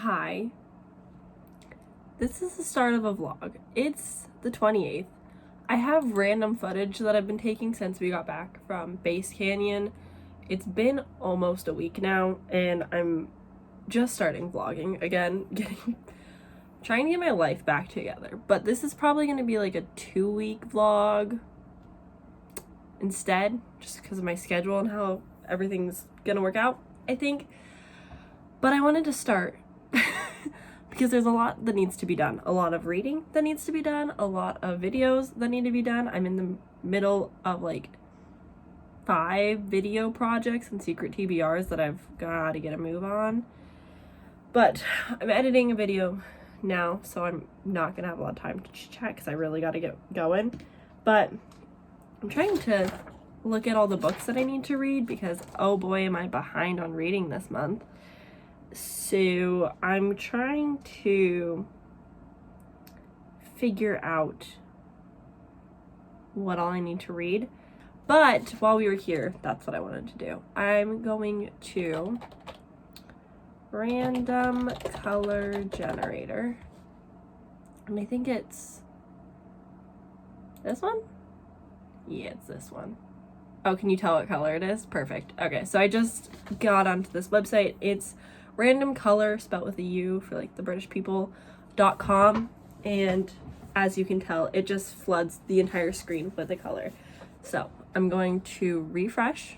Hi. This is the start of a vlog. It's the 28th. I have random footage that I've been taking since we got back from Base Canyon. It's been almost a week now, and I'm just starting vlogging again, trying to get my life back together. But this is probably going to be like a 2-week vlog instead, just because of my schedule and how everything's gonna work out, I think. But I wanted to start because there's a lot that needs to be done. A lot of reading that needs to be done, a lot of videos that need to be done. I'm in the middle of like 5 video projects and secret TBRs that I've got to get a move on. But I'm editing a video now, so I'm not gonna have a lot of time to chat because I really got to get going. But I'm trying to look at all the books that I need to read because, oh boy, am I behind on reading this month. So I'm trying to figure out what all I need to read. But while we were here, that's what I wanted to do. I'm going to random color generator. And I think it's this one? Yeah, it's this one. Oh, can you tell what color it is? Perfect. Okay, so I just got onto this website. It's random color, spelled with a U for like the British people.com, and as you can tell, it just floods the entire screen with a color. So I'm going to refresh.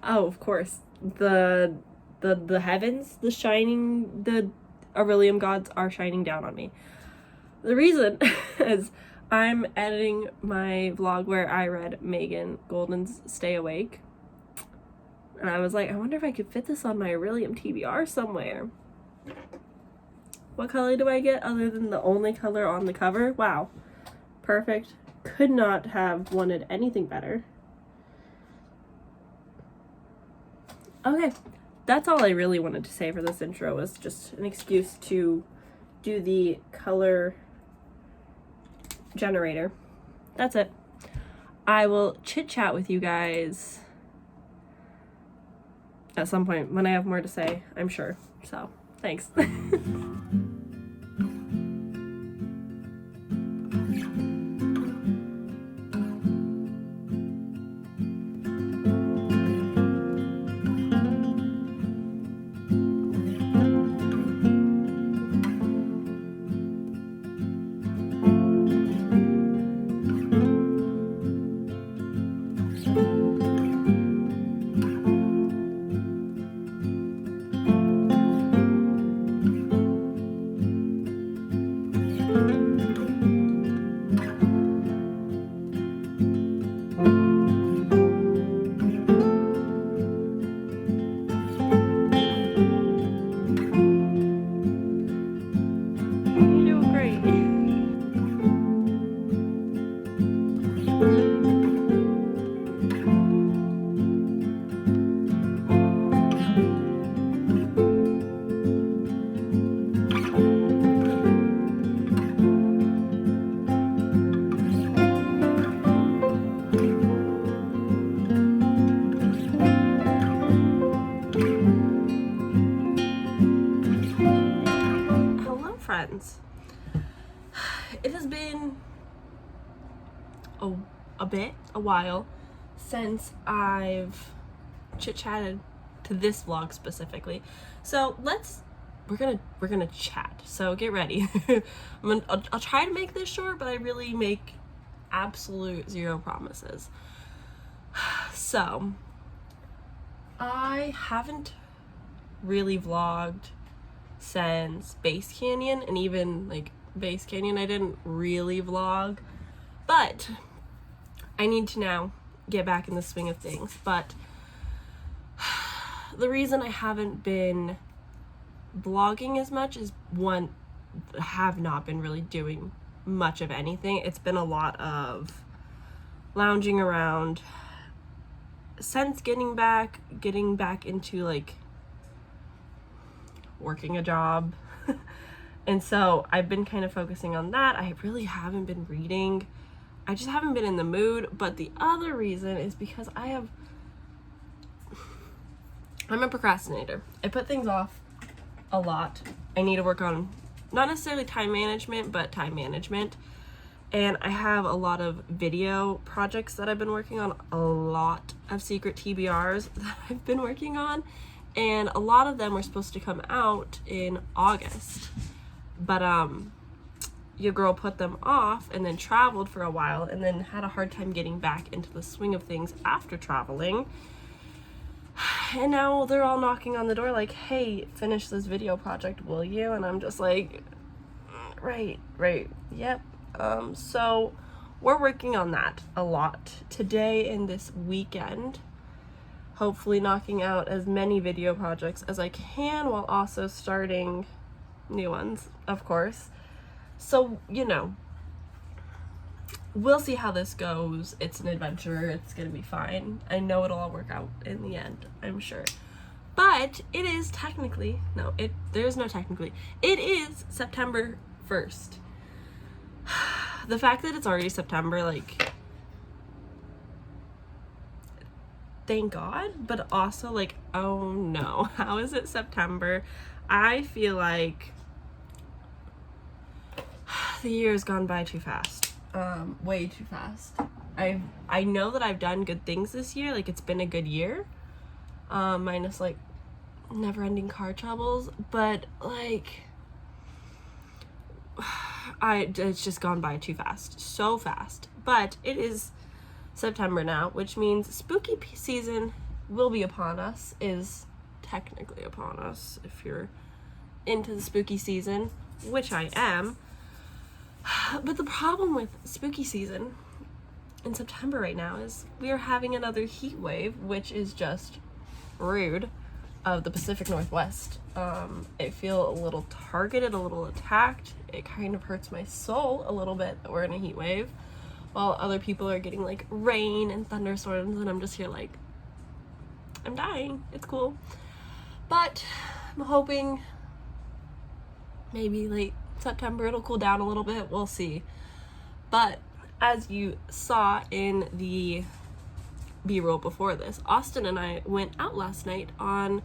Oh, of course, the heavens, the Aurelium gods are shining down on me. The reason is I'm editing my vlog where I read Megan Golden's Stay Awake. And I was like, I wonder if I could fit this on my Aurelium TBR somewhere. What color do I get other than the only color on the cover? Wow. Perfect. Could not have wanted anything better. Okay. That's all I really wanted to say for this intro, was just an excuse to do the color generator. That's it. I will chit chat with you guys at some point when I have more to say, I'm sure. So, thanks. Friends, it has been a while since I've chit-chatted to this vlog specifically, so we're gonna chat, so get ready. I'll try to make this short, but I really make absolute zero promises. So I haven't really vlogged since Base Canyon, and even like Base Canyon I didn't really vlog, but I need to now get back in the swing of things. But the reason I haven't been vlogging as much is, one, have not been really doing much of anything. It's been a lot of lounging around since getting back into like working a job. And so I've been kind of focusing on that. I really haven't been reading. I just haven't been in the mood. But the other reason is because I'm a procrastinator. I put things off a lot. I need to work on not necessarily time management, but time management. And I have a lot of video projects that I've been working on, a lot of secret TBRs that I've been working on, and a lot of them were supposed to come out in August. But your girl put them off and then traveled for a while and then had a hard time getting back into the swing of things after traveling. And now they're all knocking on the door like, hey, finish this video project, will you? And I'm just like, right, yep. So we're working on that a lot today and this weekend, hopefully knocking out as many video projects as I can while also starting new ones, of course. So, you know, we'll see how this goes. It's an adventure. It's gonna be fine. I know it'll all work out in the end, I'm sure. But it is technically, there's no technically. It is September 1st. The fact that it's already September, like, thank God, but also like, oh no, how is it September? I feel like the year has gone by too fast, way too fast. I know that I've done good things this year, like it's been a good year, minus like never-ending car troubles, but like it's just gone by too fast, so fast. But it is September now, which means spooky season will be upon us, is technically upon us if you're into the spooky season, which I am. But the problem with spooky season in September right now is we are having another heat wave, which is just rude, of the Pacific Northwest. I feel a little targeted, a little attacked. It kind of hurts my soul a little bit that we're in a heat wave, while other people are getting like rain and thunderstorms, and I'm just here like, I'm dying. It's cool. But I'm hoping maybe late September it'll cool down a little bit. We'll see. But as you saw in the B-roll before this, Austin and I went out last night on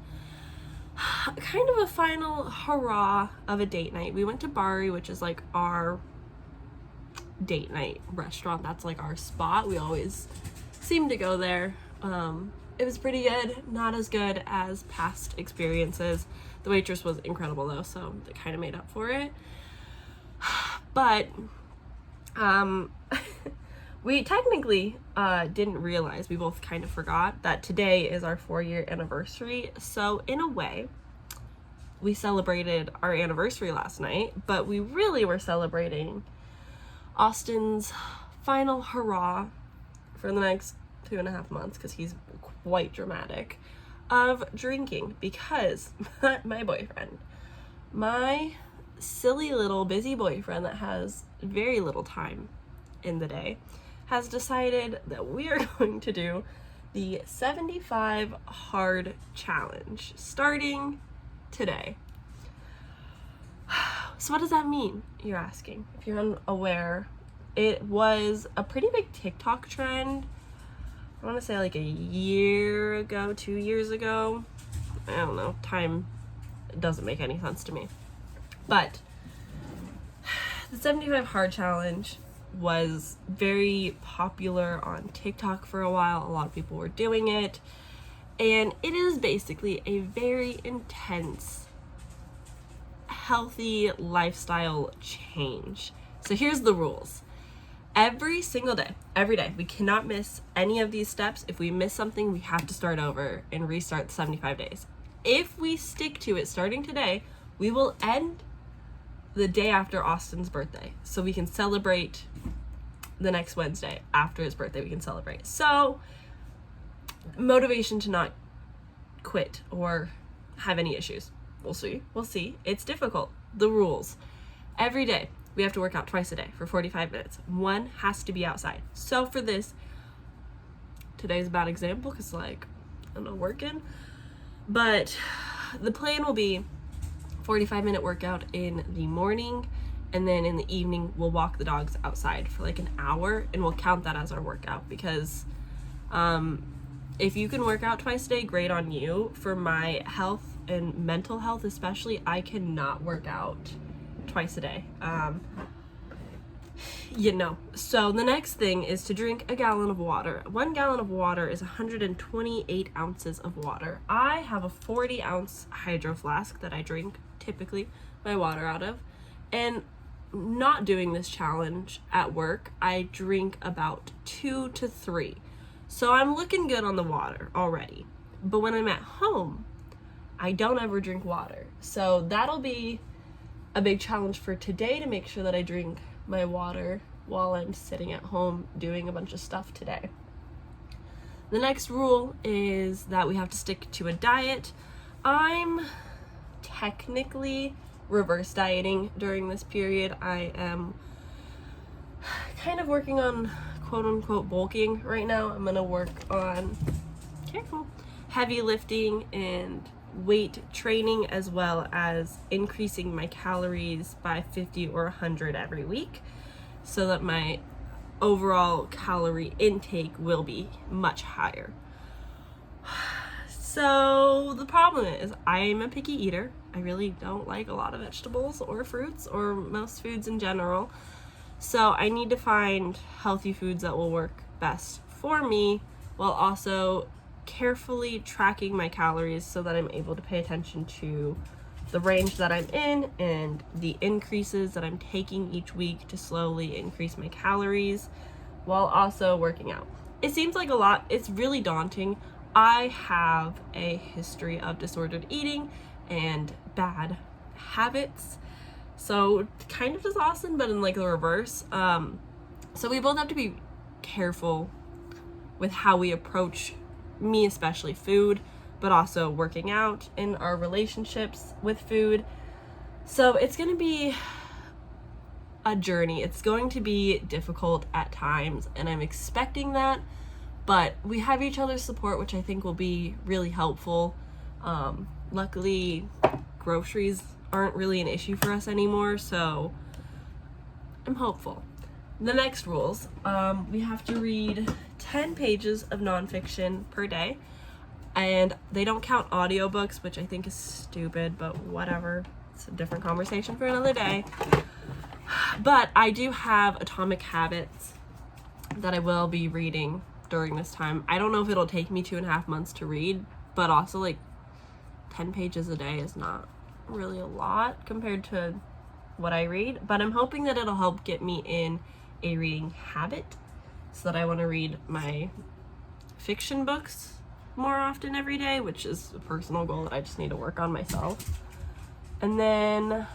kind of a final hurrah of a date night. We went to Bari, which is like our date night restaurant. That's like our spot. We always seem to go there. It was pretty good, not as good as past experiences. The waitress was incredible though, so it kind of made up for it. But we technically didn't realize, we both kind of forgot that today is our 4-year anniversary. So in a way, we celebrated our anniversary last night, but we really were celebrating Austin's final hurrah for the next 2.5 months, because he's quite dramatic, of drinking, because my boyfriend, my silly little busy boyfriend that has very little time in the day, has decided that we are going to do the 75 hard challenge starting today. So what does that mean, you're asking? If you're unaware, it was a pretty big TikTok trend. I want to say like a year ago, 2 years ago. I don't know, time doesn't make any sense to me. But the 75 hard challenge was very popular on TikTok for a while. A lot of people were doing it. And it is basically a very intense, healthy lifestyle change. So here's the rules. Every single day, every day, we cannot miss any of these steps. If we miss something, we have to start over and restart the 75 days. If we stick to it starting today, we will end the day after Austin's birthday, so we can celebrate the next Wednesday after his birthday. We can celebrate. So motivation to not quit or have any issues. We'll see. It's difficult. The rules. Every day we have to work out twice a day for 45 minutes. One has to be outside. So for this, today's a bad example because like I'm not working, but the plan will be 45-minute workout in the morning, and then in the evening we'll walk the dogs outside for like an hour, and we'll count that as our workout because if you can work out twice a day, great on you. For my health and mental health especially, I cannot work out twice a day. So the next thing is to drink a gallon of water. 1 gallon of water is 128 ounces of water. I have a 40-ounce hydro flask that I drink typically my water out of, and not doing this challenge at work, I drink about 2 to 3. So I'm looking good on the water already. But when I'm at home, I don't ever drink water. So that'll be a big challenge for today, to make sure that I drink my water while I'm sitting at home doing a bunch of stuff today. The next rule is that we have to stick to a diet. I'm technically reverse dieting during this period. I am kind of working on quote unquote bulking right now. I'm gonna work on heavy lifting and weight training, as well as increasing my calories by 50 or 100 every week, so that my overall calorie intake will be much higher. So the problem is, I'm a picky eater. I really don't like a lot of vegetables or fruits or most foods in general. So I need to find healthy foods that will work best for me, while also carefully tracking my calories so that I'm able to pay attention to the range that I'm in and the increases that I'm taking each week to slowly increase my calories while also working out. It seems like a lot. It's really daunting. I have a history of disordered eating and bad habits, so kind of just Austin, but in like the reverse. So we both have to be careful with how we approach, me especially, food, but also working out in our relationships with food. So it's going to be a journey. It's going to be difficult at times, and I'm expecting that, but we have each other's support, which I think will be really helpful. Luckily, groceries aren't really an issue for us anymore, so I'm hopeful. The next rules, we have to read 10 pages of nonfiction per day, and they don't count audiobooks, which I think is stupid, but whatever. It's a different conversation for another day. But I do have Atomic Habits that I will be reading during this time. I don't know if it'll take me 2.5 months to read, but also like 10 pages a day is not really a lot compared to what I read, but I'm hoping that it'll help get me in a reading habit so that I want to read my fiction books more often every day, which is a personal goal that I just need to work on myself. And then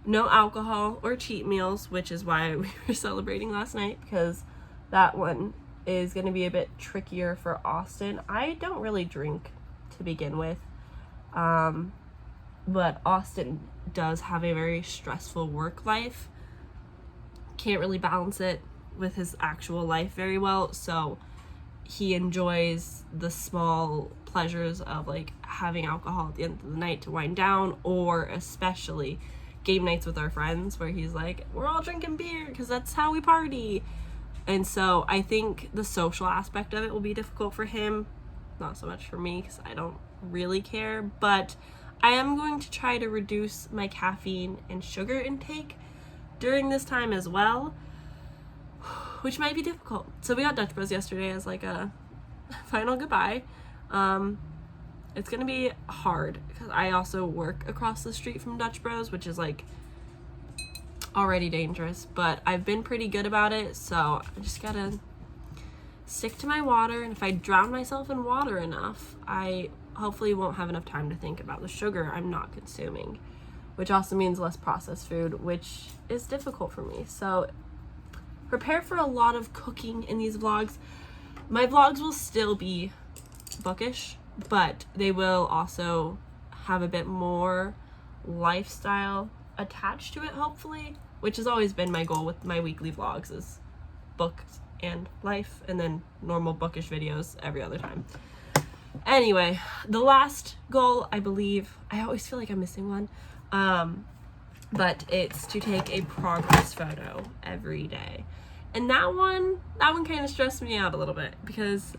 no alcohol or cheat meals, which is why we were celebrating last night, because that one is going to be a bit trickier for Austin. I don't really drink to begin with, but Austin does have a very stressful work life. Can't really balance it with his actual life very well, so he enjoys the small pleasures of like having alcohol at the end of the night to wind down, or especially game nights with our friends where he's like, we're all drinking beer because that's how we party. And so I think the social aspect of it will be difficult for him, not so much for me because I don't really care, but I am going to try to reduce my caffeine and sugar intake during this time as well, which might be difficult. So we got Dutch Bros yesterday as like a final goodbye. It's gonna be hard because I also work across the street from Dutch Bros, which is like already dangerous, but I've been pretty good about it, so I just gotta stick to my water, and if I drown myself in water enough, I hopefully won't have enough time to think about the sugar I'm not consuming, which also means less processed food, which is difficult for me. So prepare for a lot of cooking in these vlogs. My vlogs will still be bookish, but they will also have a bit more lifestyle attached to it, hopefully, which has always been my goal with my weekly vlogs, is books and life, and then normal bookish videos every other time. Anyway, the last goal, I believe, I always feel like I'm missing one, but it's to take a progress photo every day. And that one kind of stressed me out a little bit because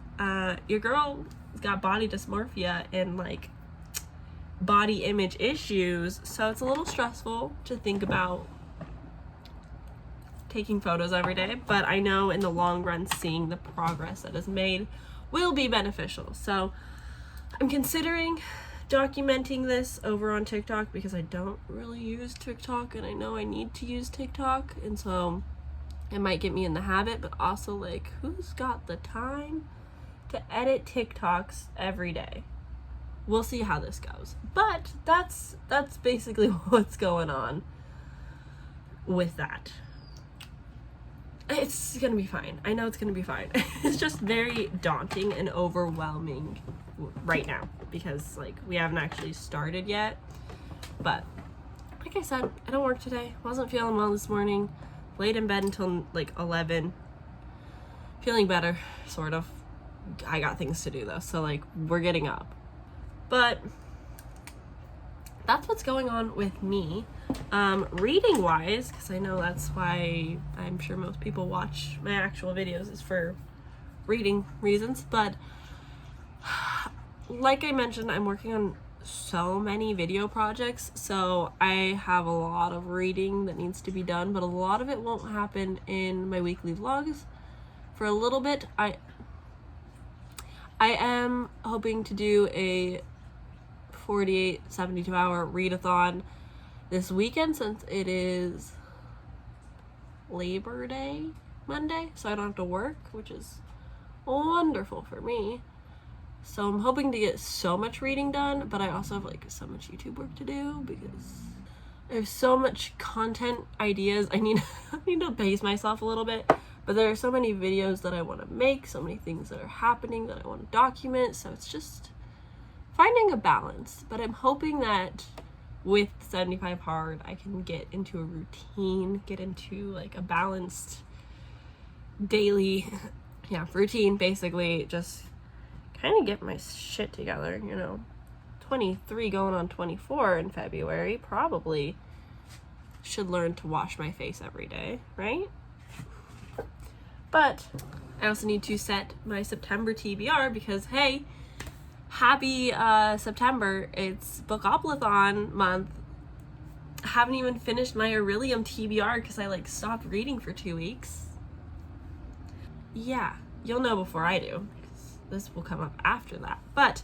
your girl got body dysmorphia and like body image issues, so it's a little stressful to think about taking photos every day, but I know in the long run seeing the progress that is made will be beneficial. So I'm considering documenting this over on TikTok because I don't really use TikTok and I know I need to use TikTok, and so it might get me in the habit, but also like, who's got the time to edit TikToks every day? We'll see how this goes. But that's basically what's going on with that. It's gonna be fine. I know it's gonna be fine. It's just very daunting and overwhelming right now because like we haven't actually started yet. But like I said, I don't work today. Wasn't feeling well this morning. Laid in bed until like 11. Feeling better, sort of. I got things to do though, so like we're getting up. But that's what's going on with me. Reading wise, because I know that's why I'm sure most people watch my actual videos is for reading reasons, but like I mentioned, I'm working on so many video projects, so I have a lot of reading that needs to be done, but a lot of it won't happen in my weekly vlogs. For a little bit, I am hoping to do a 48, 72 hour readathon this weekend since it is Labor Day Monday, so I don't have to work, which is wonderful for me. So I'm hoping to get so much reading done, but I also have like so much YouTube work to do because I have so much content ideas. I need to pace myself a little bit, but there are so many videos that I want to make, so many things that are happening that I want to document, so it's just finding a balance. But I'm hoping that with 75 hard, I can get into a routine, get into like a balanced daily, routine, basically just kind of get my shit together, 23 going on 24 in February, probably should learn to wash my face every day, right? But I also need to set my September TBR because, hey, happy September, it's Bookoplathon month. I haven't even finished my Aurelium TBR because I like stopped reading for 2 weeks. Yeah, you'll know before I do. This will come up after that. But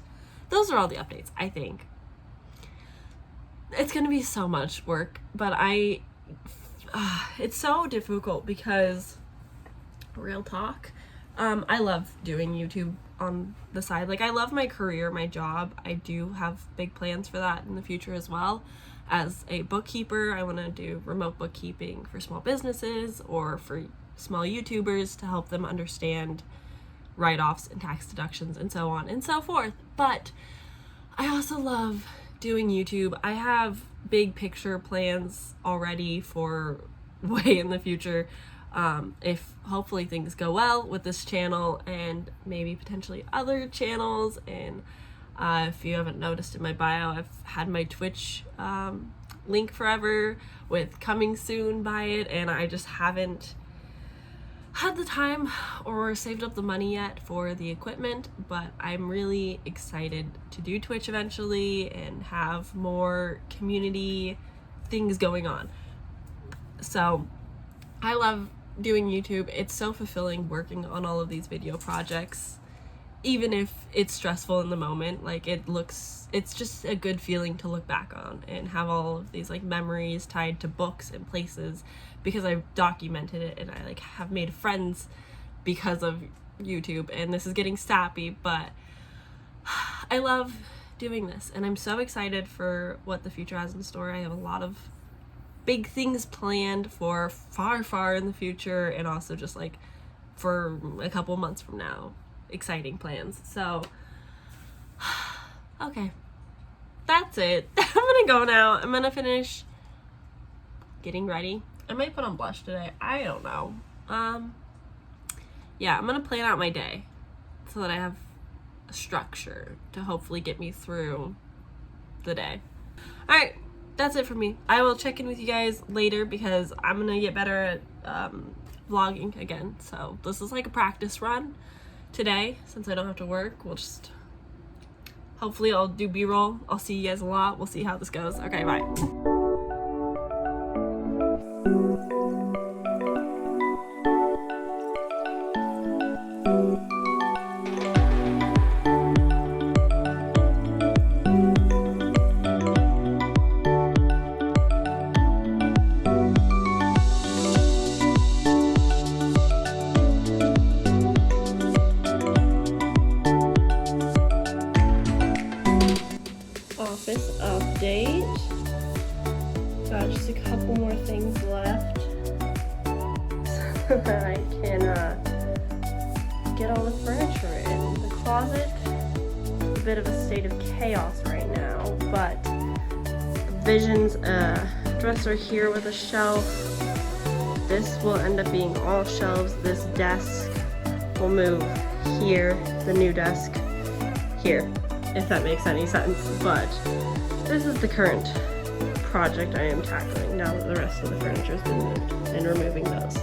those are all the updates, I think. It's going to be so much work, but it's so difficult because, real talk, I love doing YouTube on the side. Like, I love my career, my job. I do have big plans for that in the future as well. As a bookkeeper, I want to do remote bookkeeping for small businesses or for small YouTubers to help them understand write-offs and tax deductions and so on and so forth. But I also love doing YouTube. I have big picture plans already for way in the future. If hopefully things go well with this channel and maybe potentially other channels. And if you haven't noticed in my bio, I've had my Twitch link forever with coming soon by it, and I just haven't had the time or saved up the money yet for the equipment, but I'm really excited to do Twitch eventually and have more community things going on. So I love doing YouTube. It's so fulfilling working on all of these video projects, even if it's stressful in the moment. Like, it's just a good feeling to look back on and have all of these like memories tied to books and places because I've documented it, and I like have made friends because of YouTube. And this is getting sappy, but I love doing this, and I'm so excited for what the future has in store. I have a lot of big things planned for far in the future, and also just like for a couple months from now, exciting plans. So okay, that's it. I'm gonna go now. I'm gonna finish getting ready. I might put on blush today, I don't know. Yeah, I'm gonna plan out my day so that I have a structure to hopefully get me through the day. All right, that's it for me. I will check in with you guys later because I'm gonna get better at vlogging again. So this is like a practice run today since I don't have to work. We'll just, hopefully I'll do B-roll. I'll see you guys a lot. We'll see how this goes. Okay, bye. Office update. Got just a couple more things left so that I can get all the furniture in. The closet, a bit of a state of chaos right now, but Vision's dresser here with a shelf. This will end up being all shelves. This desk will move here, the new desk here, if that makes any sense. But this is the current project I am tackling now that the rest of the furniture has been moved and removing those.